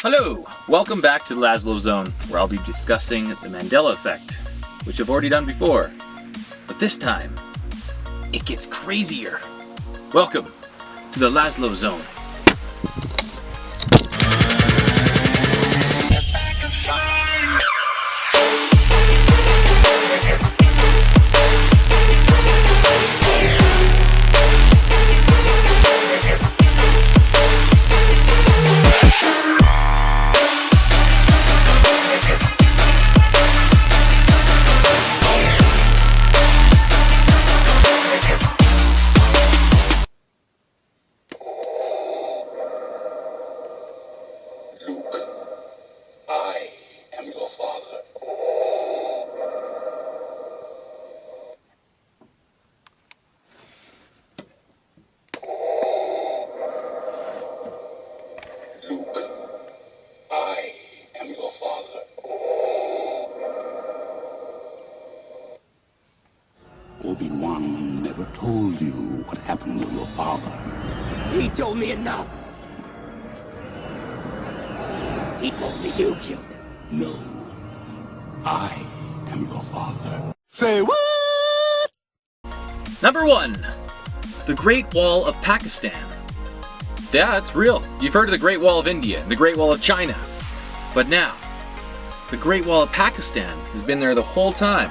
Hello! Welcome back to the Laszlo Zone, where I'll be discussing the Mandela Effect, which I've already done before. But this time, it gets crazier. Welcome to the Laszlo Zone. Obi-Wan never told you what happened to your father. He told me enough. He told me you killed him. No. I am your father. Say what? Number 1. The Great Wall of Pakistan. Yeah, it's real. You've heard of the Great Wall of India and the Great Wall of China. But now, the Great Wall of Pakistan has been there the whole time.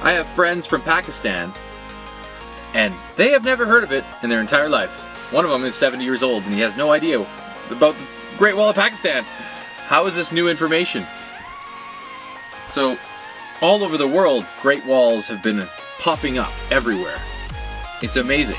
I have friends from Pakistan, and they have never heard of it in their entire life. One of them is 70 years old, and he has no idea about the Great Wall of Pakistan. How is this new information? So, all over the world, Great Walls have been popping up everywhere. It's amazing.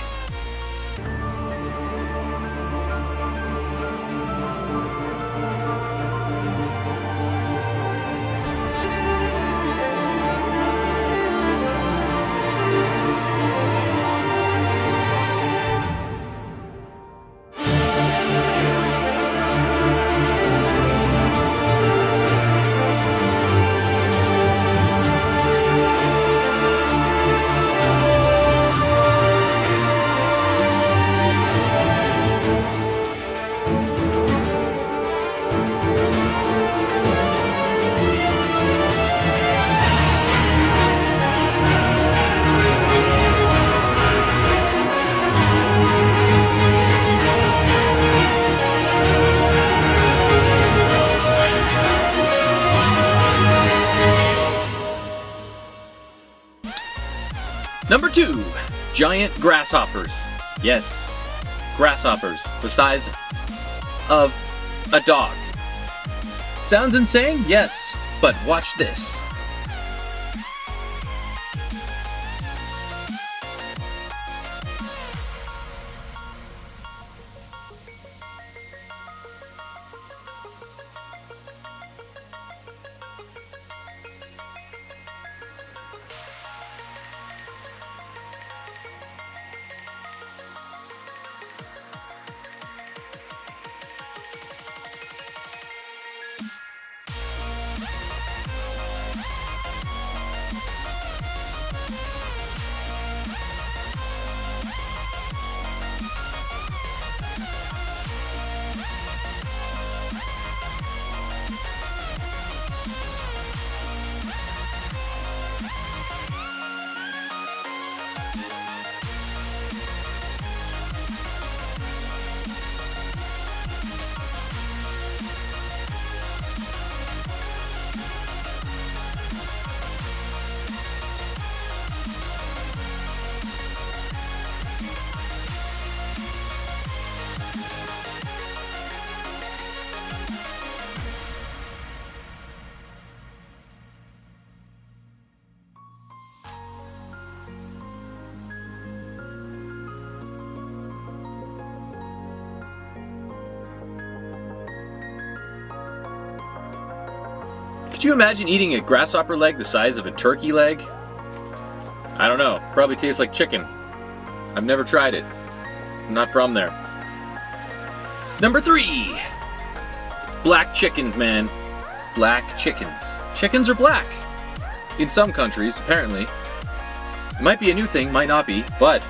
Number 2, giant grasshoppers. Yes, grasshoppers, the size of a dog. Sounds insane? Yes, but watch this. Could you imagine eating a grasshopper leg the size of a turkey leg? I don't know. Probably tastes like chicken. I've never tried it. I'm not from there. Number 3. Black chickens, man. Black chickens. Chickens are black. In some countries, apparently. It might be a new thing, might not be, but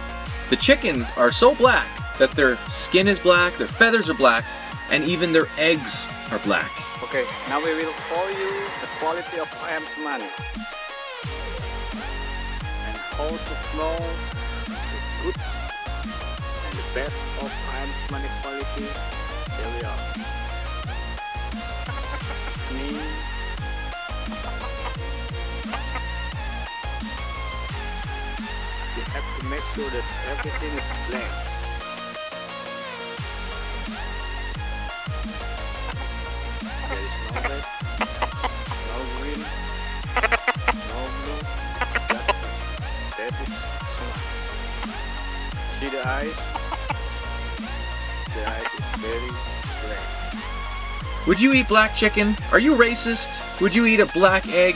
the chickens are so black that their skin is black, their feathers are black, and even their eggs are black. Okay, now we will show you the quality of ant money and how to know the good and the best of ant money quality. Here we are. You have to make sure that everything is black. There is no red, no green, no blue, just that is smart. See the eyes? The eyes is very black. Would you eat black chicken? Are you racist? Would you eat a black egg?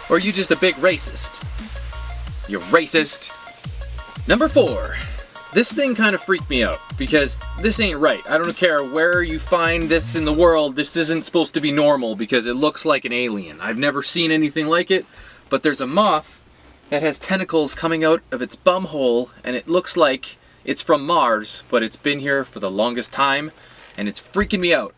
Or are you just a big racist? You're racist. Number 4. This thing kind of freaked me out because this ain't right. I don't care where you find this in the world, this isn't supposed to be normal because it looks like an alien. I've never seen anything like it, but there's a moth that has tentacles coming out of its bum hole and it looks like it's from Mars, but it's been here for the longest time and it's freaking me out.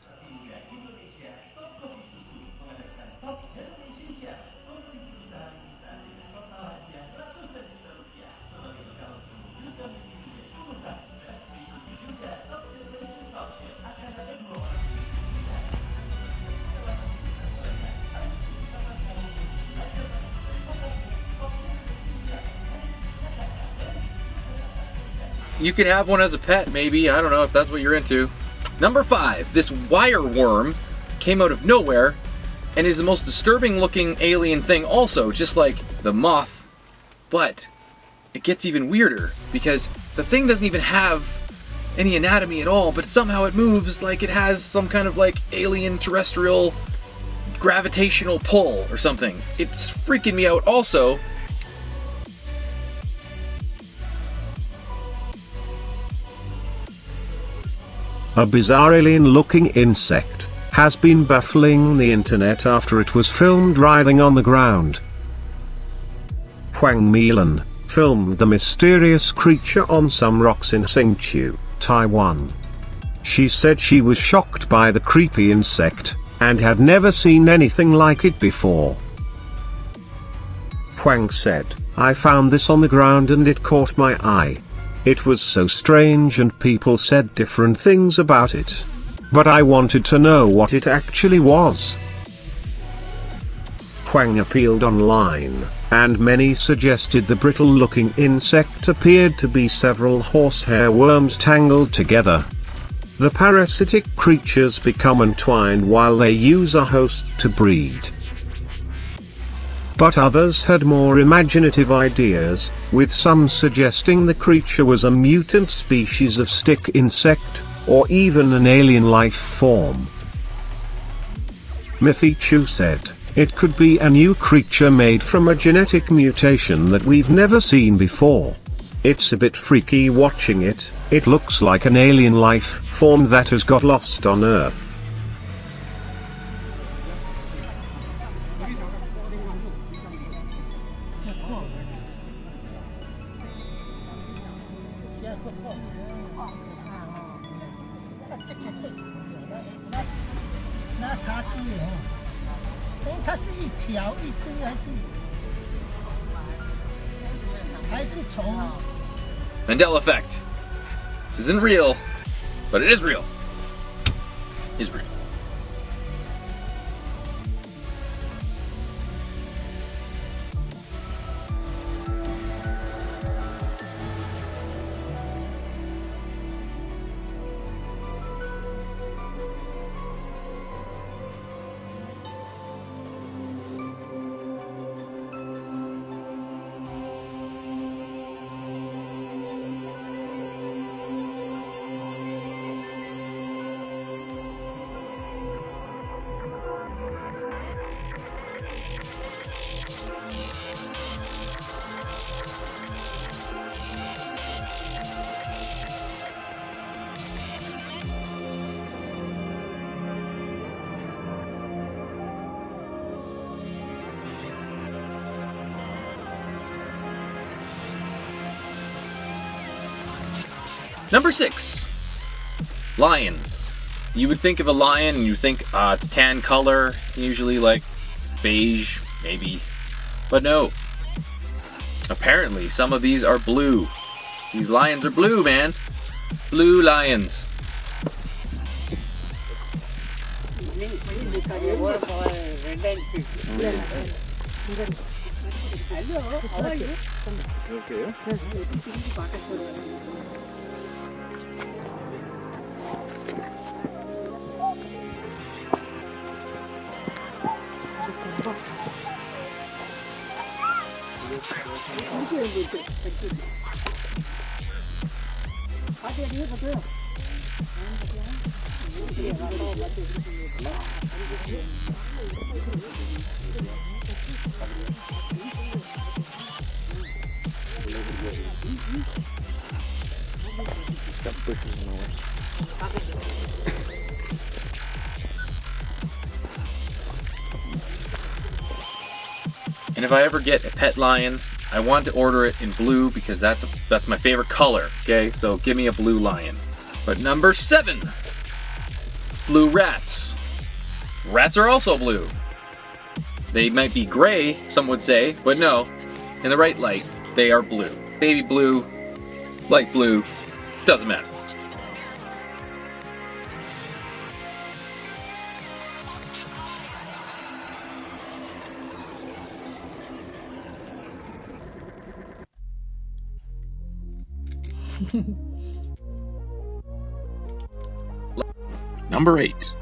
You could have one as a pet, maybe. I don't know if that's what you're into. Number 5. This wire worm came out of nowhere and is the most disturbing looking alien thing also, just like the moth. But it gets even weirder because the thing doesn't even have any anatomy at all, but somehow it moves like it has some kind of like alien terrestrial gravitational pull or something. It's freaking me out also. A bizarre alien-looking insect has been baffling the internet after it was filmed writhing on the ground. Huang Milan filmed the mysterious creature on some rocks in Hsinchu, Taiwan. She said she was shocked by the creepy insect, and had never seen anything like it before. Huang said, "I found this on the ground and it caught my eye. It was so strange and people said different things about it. But I wanted to know what it actually was." Huang appealed online, and many suggested the brittle-looking insect appeared to be several horsehair worms tangled together. The parasitic creatures become entwined while they use a host to breed. But others had more imaginative ideas, with some suggesting the creature was a mutant species of stick insect, or even an alien life form. Miffy Chu said, "It could be a new creature made from a genetic mutation that we've never seen before. It's a bit freaky watching it. It looks like an alien life form that has got lost on Earth." Mandela effect. This isn't real, but it is real. Is real. Number 6. Lions. You would think of a lion and you think it's tan color, usually like beige, maybe. But no. Apparently, some of these are blue. These lions are blue, man. Blue lions. And if I ever get a pet lion, I want to order it in blue because that's my favorite color, okay? So give me a blue lion. But number 7, blue rats. Rats are also blue. They might be gray, some would say, but no, in the right light, they are blue. Baby blue, light blue, doesn't matter. Number 8.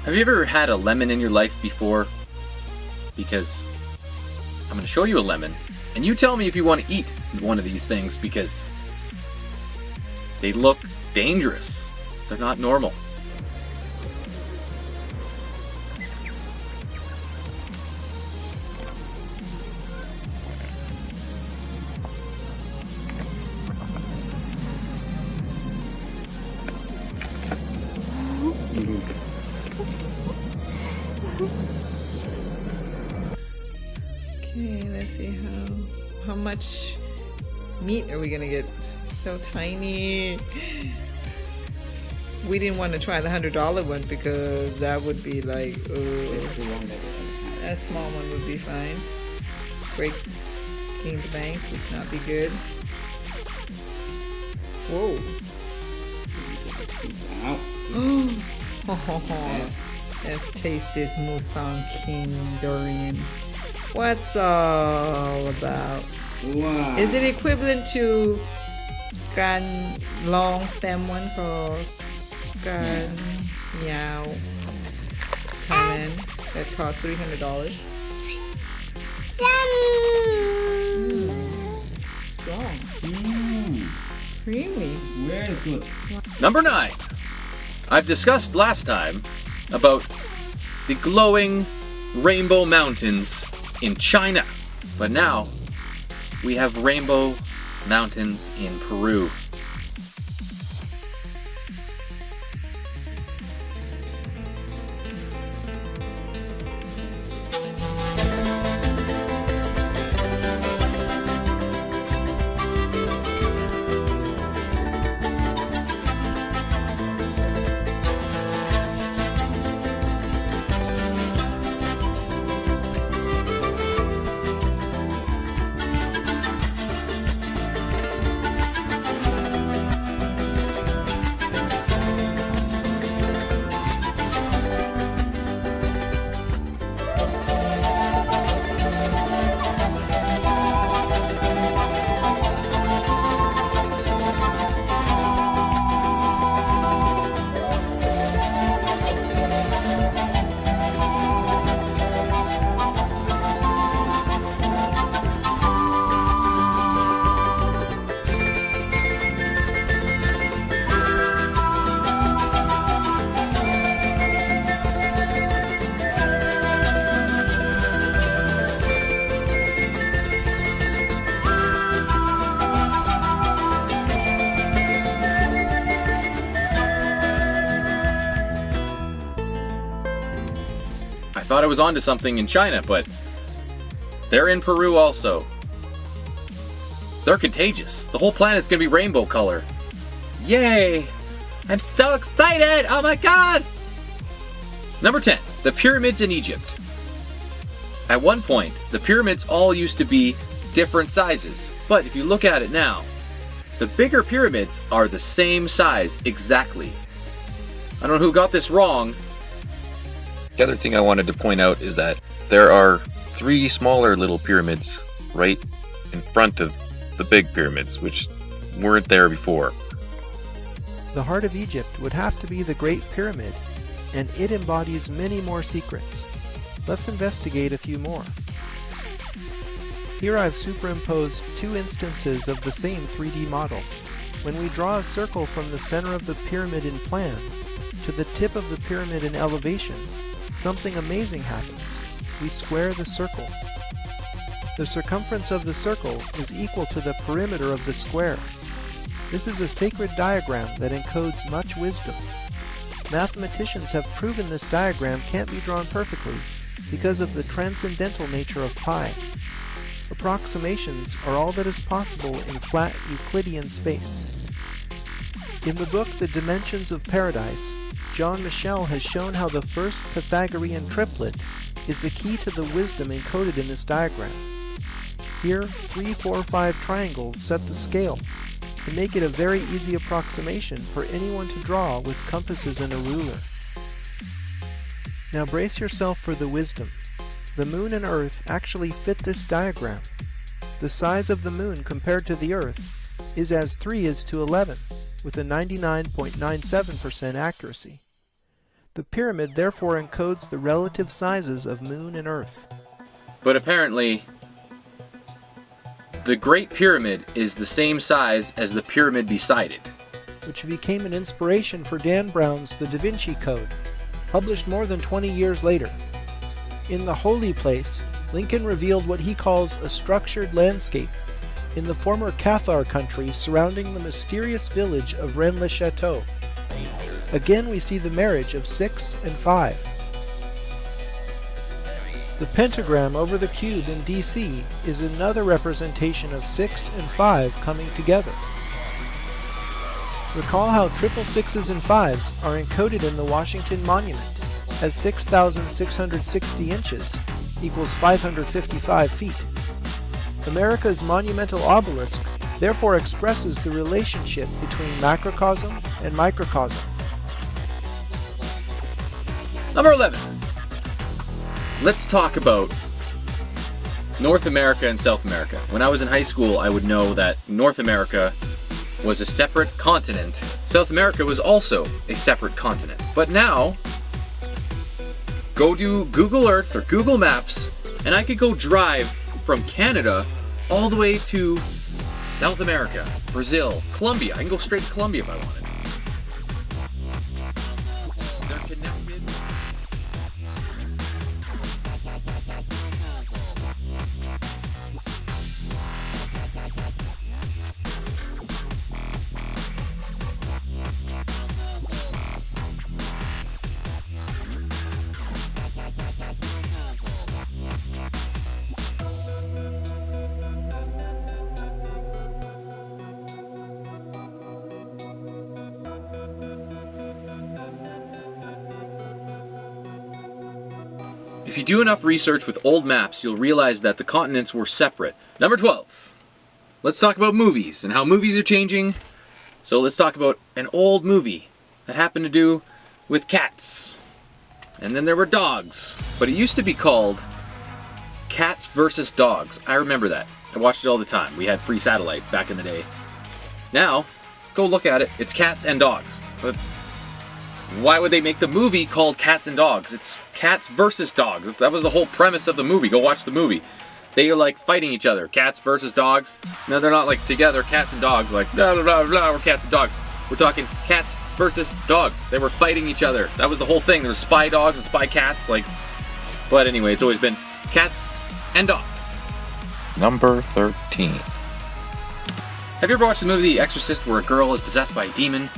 Have you ever had a lemon in your life before? Because I'm going to show you a lemon, and you tell me if you want to eat one of these things because they look dangerous. They're not normal. Okay, let's see how much meat are we gonna get? So tiny. We didn't want to try the $100 one because that would be like, that small one would be fine. Breaking the bank would not be good. Whoa. Let's taste this Musang King durian. What's all about? Wow. Is it equivalent to Gan long stem one called Gan Yao Thailand that cost $300? Strong. Creamy. Very good. Number 9. I've discussed last time about the glowing rainbow mountains in China, but now we have rainbow mountains in Peru. I thought I was onto something in China, but they're in Peru also. They're contagious. The whole planet's gonna be rainbow color. Yay! I'm so excited! Oh my god! Number 10. The pyramids in Egypt. At one point, the pyramids all used to be different sizes, but if you look at it now, the bigger pyramids are the same size exactly. I don't know who got this wrong. The other thing I wanted to point out is that there are 3 smaller little pyramids right in front of the big pyramids, which weren't there before. The heart of Egypt would have to be the Great Pyramid, and it embodies many more secrets. Let's investigate a few more. Here I've superimposed 2 instances of the same 3D model. When we draw a circle from the center of the pyramid in plan to the tip of the pyramid in elevation, something amazing happens. We square the circle. The circumference of the circle is equal to the perimeter of the square. This is a sacred diagram that encodes much wisdom. Mathematicians have proven this diagram can't be drawn perfectly because of the transcendental nature of pi. Approximations are all that is possible in flat Euclidean space. In the book The Dimensions of Paradise, John Michel has shown how the first Pythagorean triplet is the key to the wisdom encoded in this diagram. Here, 3, 4, 5 triangles set the scale and make it a very easy approximation for anyone to draw with compasses and a ruler. Now brace yourself for the wisdom. The moon and Earth actually fit this diagram. The size of the moon compared to the Earth is as 3 is to 11, with a 99.97% accuracy. The pyramid therefore encodes the relative sizes of moon and Earth. But apparently, the Great Pyramid is the same size as the pyramid beside it. Which became an inspiration for Dan Brown's The Da Vinci Code, published more than 20 years later. In The Holy Place, Lincoln revealed what he calls a structured landscape in the former Cathar country surrounding the mysterious village of Rennes-le-Château. Again we see the marriage of 6 and 5. The pentagram over the cube in DC is another representation of 6 and 5 coming together. Recall how triple 6s and 5s are encoded in the Washington Monument, as 6,660 inches equals 555 feet. America's monumental obelisk therefore expresses the relationship between macrocosm and microcosm. Number 11. Let's talk about North America and South America. When I was in high school, I would know that North America was a separate continent. South America was also a separate continent. But now, go to Google Earth or Google Maps, and I could go drive from Canada all the way to South America, Brazil, Colombia. I can go straight to Colombia if I wanted. They're connected. If you do enough research with old maps, you'll realize that the continents were separate. Number 12. Let's talk about movies and how movies are changing. So let's talk about an old movie that happened to do with cats. And then there were dogs. But it used to be called Cats vs. Dogs. I remember that. I watched it all the time. We had free satellite back in the day. Now, go look at it. It's cats and dogs. But why would they make the movie called Cats and Dogs? It's cats versus dogs. That was the whole premise of the movie. Go watch the movie. They are like fighting each other. Cats versus dogs. No, they're not like together, cats and dogs, like blah, blah, blah, blah, we're cats and dogs. We're talking cats versus dogs. They were fighting each other. That was the whole thing. There was spy dogs and spy cats. But anyway, it's always been cats and dogs. Number 13. Have you ever watched the movie The Exorcist where a girl is possessed by a demon?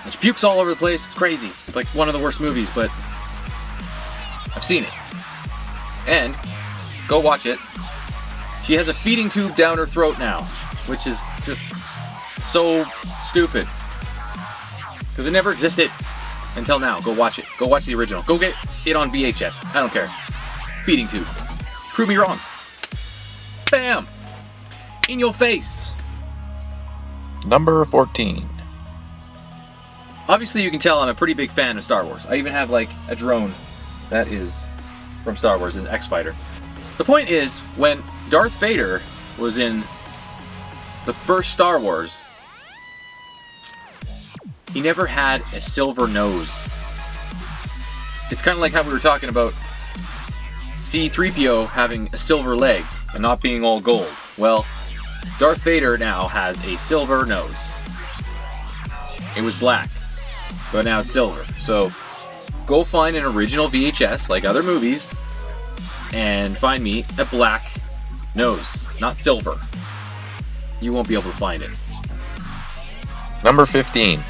And she pukes all over the place. It's crazy. It's like one of the worst movies, but I've seen it. And go watch it. She has a feeding tube down her throat now, which is just so stupid. Because it never existed until now. Go watch it. Go watch the original. Go get it on VHS. I don't care. Feeding tube. Prove me wrong. Bam! In your face. Number 14. Obviously, you can tell I'm a pretty big fan of Star Wars. I even have, like, a drone that is from Star Wars, an X-Fighter. The point is, when Darth Vader was in the first Star Wars, he never had a silver nose. It's kind of like how we were talking about C-3PO having a silver leg and not being all gold. Well, Darth Vader now has a silver nose. It was black, but now it's silver. So, go find an original VHS, like other movies, and find me a black nose, not silver. You won't be able to find it. Number 15.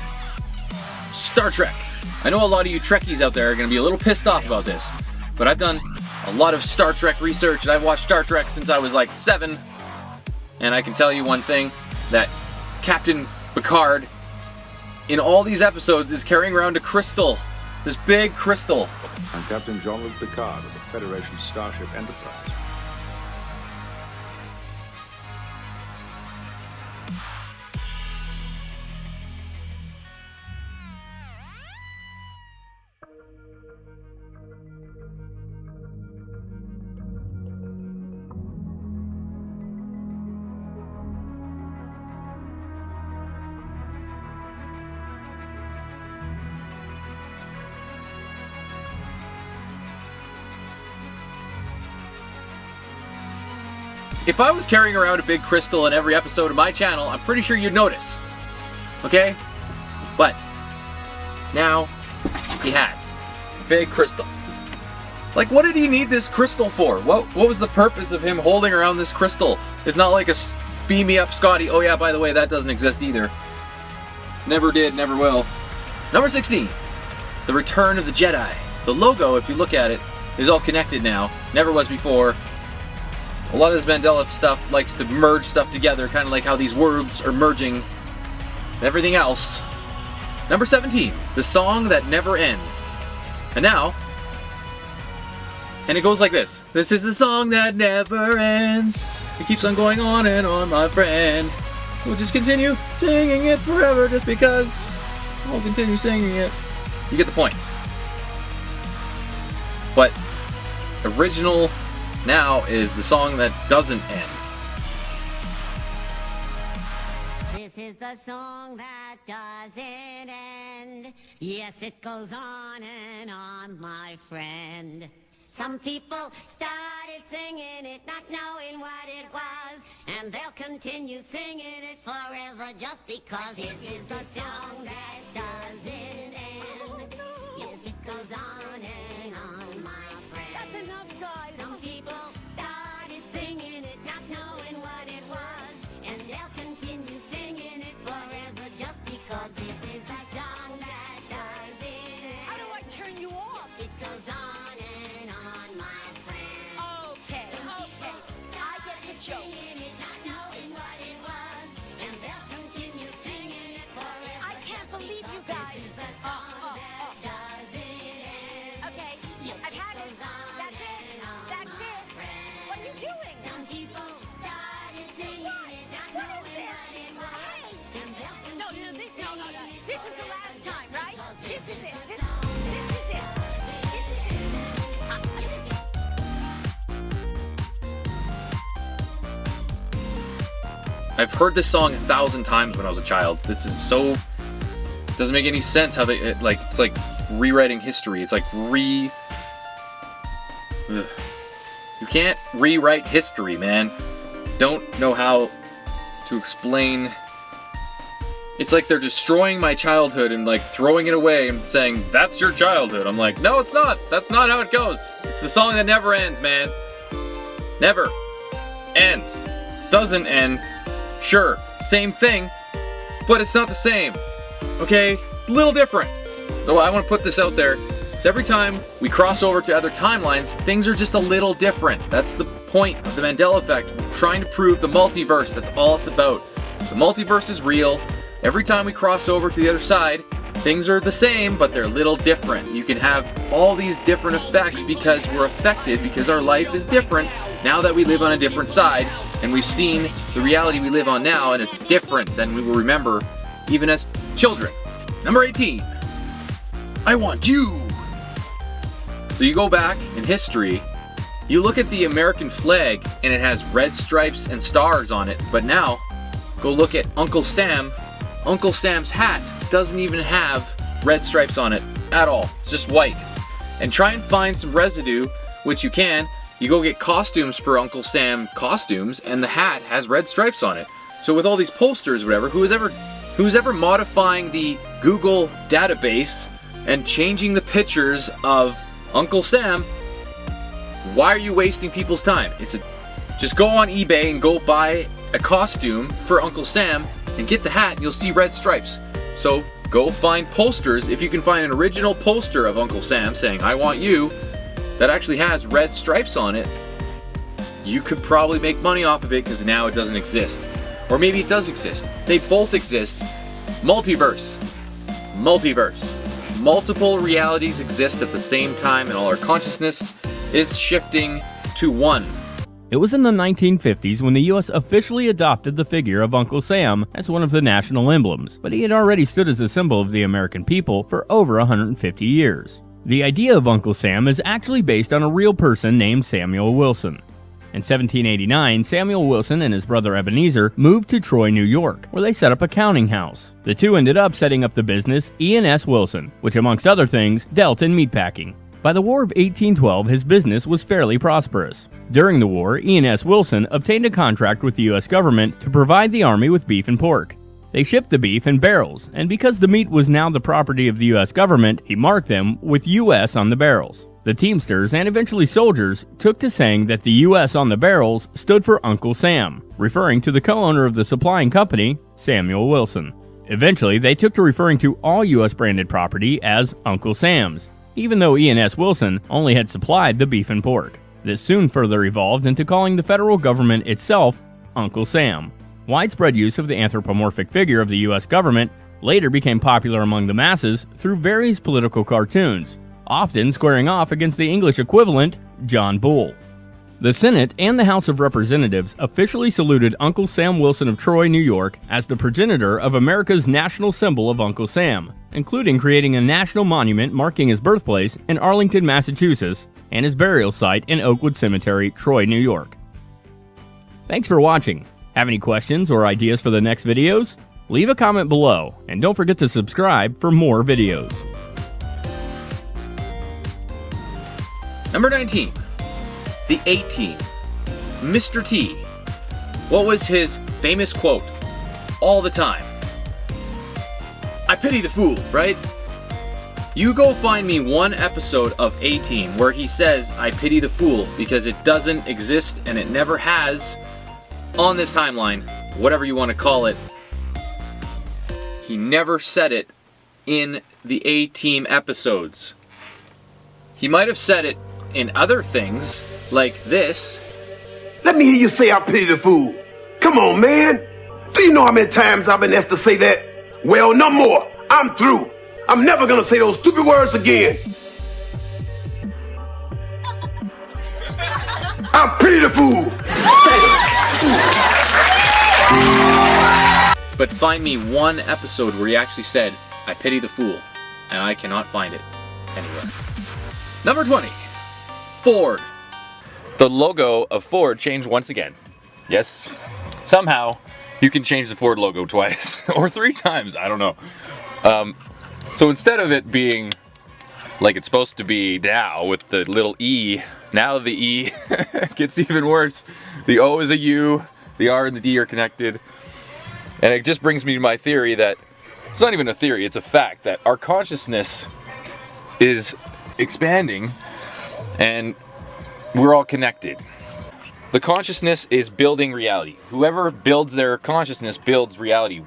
Star Trek. I know a lot of you Trekkies out there are going to be a little pissed off about this, but I've done a lot of Star Trek research, and I've watched Star Trek since I was like 7, and I can tell you one thing, that Captain Picard in all these episodes is carrying around a crystal. This big crystal. I'm Captain Jean-Luc Picard of the Federation Starship Enterprise. If I was carrying around a big crystal in every episode of my channel, I'm pretty sure you'd notice. Okay? But now he has a big crystal. Like, what did he need this crystal for? What was the purpose of him holding around this crystal? It's not like a beam me up Scotty. Oh yeah, by the way, that doesn't exist either. Never did, never will. Number 16. The Return of the Jedi. The logo, if you look at it, is all connected now. Never was before. A lot of this Mandela stuff likes to merge stuff together, kind of like how these words are merging and everything else. Number 17, the song that never ends. And now, and it goes like this. This is the song that never ends. It keeps on going on and on, my friend. We'll just continue singing it forever just because we'll continue singing it. You get the point. But original now is the song that doesn't end. This is the song that doesn't end. Yes, it goes on and on, my friend. Some people started singing it, not knowing what it was, and they'll continue singing it forever just because. This is the song that doesn't end. Yes, it goes on and on, my friend. That's enough, guys. Some people started singing it, not knowing what it was, and they'll continue singing it forever just because. This is the song that doesn't end. How do I turn you off? It goes on and on, my friend. Okay, okay, I get the joke. Singing it, not knowing what it was, and they'll continue singing it forever. I can't believe you guys. This is the song that doesn't end. Okay, I've had it. That's it. That's it. What are you doing? Some people started singing it, not knowing what it was, and they'll continue singing it. This is the last time, right? This is it. This is it. I've heard this song 1,000 times when I was a child. This is so... It doesn't make any sense how they... it's like rewriting history. It's like Ugh. You can't rewrite history, man. Don't know how to explain... It's like they're destroying my childhood and like throwing it away and saying, that's your childhood. I'm like, no, it's not. That's not how it goes. It's the song that never ends, man. Never ends. Doesn't end. Sure, same thing, but it's not the same. Okay? A little different. So I want to put this out there. So every time we cross over to other timelines, things are just a little different. That's the point of the Mandela effect. We're trying to prove the multiverse. That's all it's about. The multiverse is real. Every time we cross over to the other side, things are the same, but they're a little different. You can have all these different effects because we're affected, because our life is different now that we live on a different side, and we've seen the reality we live on now, and it's different than we will remember even as children. Number 18. I want you. So you go back in history, you look at the American flag, and it has red stripes and stars on it, but now, go look at Uncle Sam. Uncle Sam's hat doesn't even have red stripes on it at all. It's just white. And try and find some residue, which you can. You go get costumes for Uncle Sam costumes, and the hat has red stripes on it. So with all these posters, whatever, who's ever modifying the Google database and changing the pictures of Uncle Sam, why are you wasting people's time? Just go on eBay and go buy a costume for Uncle Sam and get the hat, and you'll see red stripes. So go find posters. If you can find an original poster of Uncle Sam saying, I want you, that actually has red stripes on it, you could probably make money off of it because now it doesn't exist. Or maybe it does exist. They both exist. Multiverse. Multiverse. Multiple realities exist at the same time, and all our consciousness is shifting to one. It was in the 1950s when the US officially adopted the figure of Uncle Sam as one of the national emblems, but he had already stood as a symbol of the American people for over 150 years. The idea of Uncle Sam is actually based on a real person named Samuel Wilson. In 1789, Samuel Wilson and his brother Ebenezer moved to Troy, New York, where they set up a counting house. The two ended up setting up the business E&S Wilson, which amongst other things, dealt in meatpacking. By the War of 1812, his business was fairly prosperous. During the war, E&S Wilson obtained a contract with the U.S. government to provide the Army with beef and pork. They shipped the beef in barrels, and because the meat was now the property of the U.S. government, he marked them with U.S. on the barrels. The Teamsters, and eventually soldiers, took to saying that the U.S. on the barrels stood for Uncle Sam, referring to the co-owner of the supplying company, Samuel Wilson. Eventually, they took to referring to all U.S. branded property as Uncle Sam's, even though E&S Wilson only had supplied the beef and pork. This soon further evolved into calling the federal government itself Uncle Sam. Widespread use of the anthropomorphic figure of the U.S. government later became popular among the masses through various political cartoons, often squaring off against the English equivalent, John Bull. The Senate and the House of Representatives officially saluted Uncle Sam Wilson of Troy, New York, as the progenitor of America's national symbol of Uncle Sam, including creating a national monument marking his birthplace in Arlington, Massachusetts, and his burial site in Oakwood Cemetery, Troy, New York. Thanks for watching. Have any questions or ideas for the next videos? Leave a comment below, and don't forget to subscribe for more videos. Number 19. The A-Team. Mr. T. What was his famous quote all the time? I pity the fool, right? You go find me one episode of A-Team where he says, I pity the fool, because it doesn't exist and it never has on this timeline, whatever you want to call it. He never said it in the A-Team episodes. He might have said it in other things, like this. Let me hear you say I pity the fool. Come on, man. Do you know how many times I've been asked to say that? Well, no more. I'm through. I'm never gonna say those stupid words again. I pity the fool. But find me one episode where he actually said, I pity the fool, and I cannot find it anywhere. Number 20. Ford. The logo of Ford changed once again. Yes, somehow you can change the Ford logo twice or 3 times, I don't know. So instead of it being like it's supposed to be now with the little E, now the E gets even worse. The O is a U, the R and the D are connected. And it just brings me to my theory that, it's not even a theory, it's a fact, that our consciousness is expanding and we're all connected. The consciousness is building reality. Whoever builds their consciousness builds reality.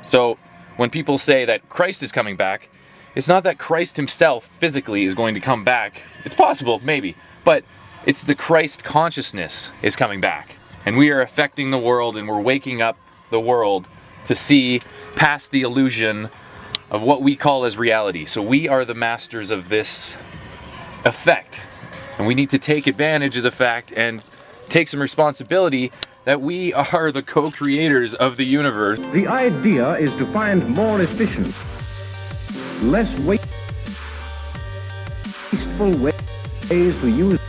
So when people say that Christ is coming back, it's not that Christ himself physically is going to come back. It's possible, maybe, but it's the Christ consciousness is coming back. And we are affecting the world and we're waking up the world to see past the illusion of what we call as reality. So we are the masters of this effect. And we need to take advantage of the fact and take some responsibility that we are the co-creators of the universe. The idea is to find more efficient, less wasteful ways to use.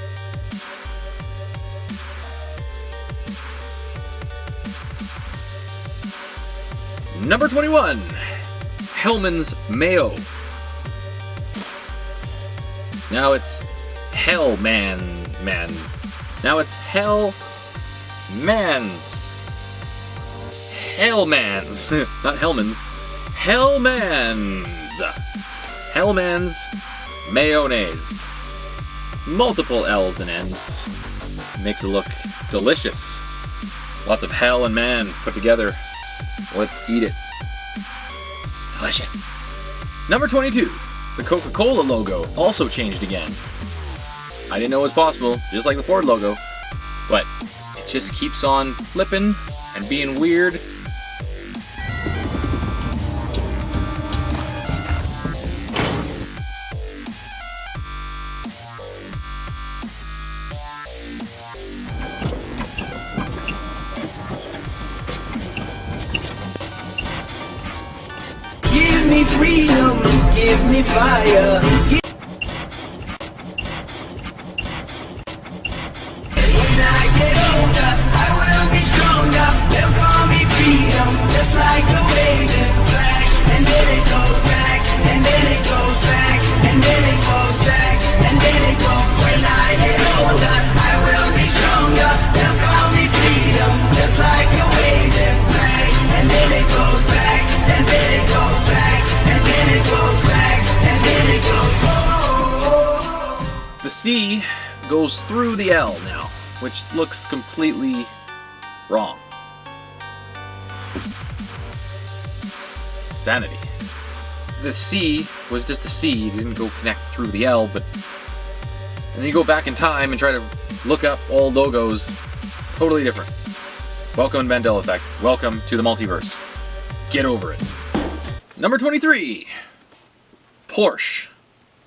Number 21, Hellman's Mayo. Now it's Hellman. Now it's Hellman's. Not Hellman's. Hellman's mayonnaise. Multiple L's and N's. Makes it look delicious. Lots of hell and man put together. Let's eat it. Delicious. Number 22. The Coca-Cola logo also changed again. I didn't know it was possible, just like the Ford logo. But it just keeps on flipping and being weird. Give me freedom, give me fire. When I get older, I will be stronger. They'll call me freedom, just like the waving flag. And then it goes back, and then it goes back, and then it goes back, and then it goes. When I get older, I will be stronger. They'll call me freedom, just like the waving flag. And then it goes back, and then it goes back, and then it goes back, and then it goes. The C goes through the L now, which looks completely wrong. Sanity. The C was just a C, it didn't go connect through the L, but and then you go back in time and try to look up old logos, totally different. Welcome to Mandela Effect. Welcome to the multiverse. Get over it. Number 23. Porsche.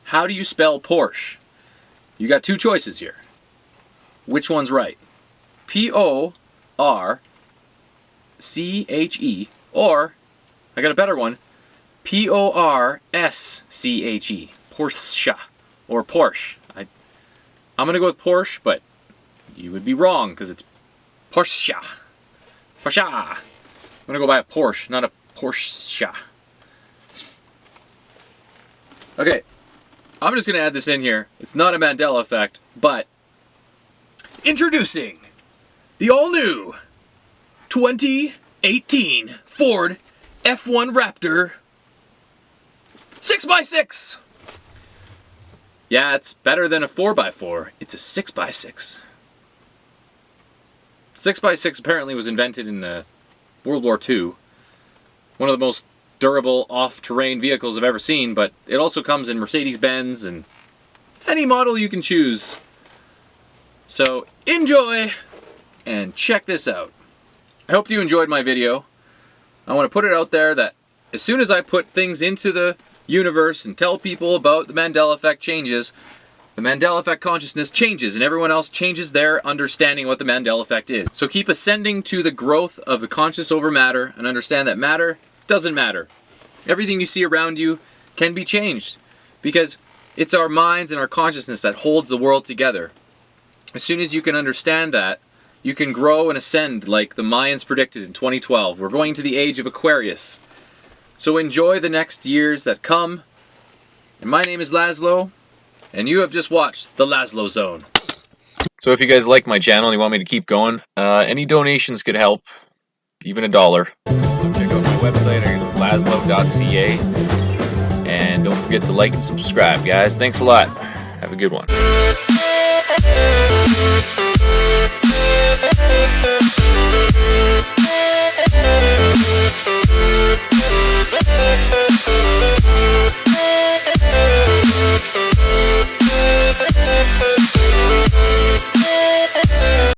How do you spell Porsche? You got two choices here. Which one's right? P-O-R-C-H-E, or, I got a better one, P-O-R-S-C-H-E, Porsche, or Porsche. I'm going to go with Porsche, but you would be wrong, because it's Porsche. Porsche. I'm going to go by a Porsche, not a Porsche. Okay, I'm just going to add this in here. It's not a Mandela effect, but introducing the all-new 2018 Ford F1 Raptor 6x6. Yeah, it's better than a 4x4. It's a 6x6. 6x6 apparently was invented in the World War II. One of the most durable off-terrain vehicles I've ever seen, but it also comes in Mercedes-Benz and any model you can choose. So enjoy and check this out. I hope you enjoyed my video. I want to put it out there that as soon as I put things into the universe and tell people about the Mandela Effect changes, the Mandela Effect consciousness changes and everyone else changes their understanding of what the Mandela Effect is. So keep ascending to the growth of the conscious over matter and understand that matter doesn't matter. Everything you see around you can be changed because it's our minds and our consciousness that holds the world together. As soon as you can understand that, you can grow and ascend like the Mayans predicted in 2012. We're going to the age of Aquarius. So enjoy the next years that come. And my name is Laszlo, and you have just watched The Laszlo Zone. So if you guys like my channel and you want me to keep going, any donations could help, even $1. So check out my website, it's laszlo.ca. And don't forget to like and subscribe, guys. Thanks a lot. Have a good one.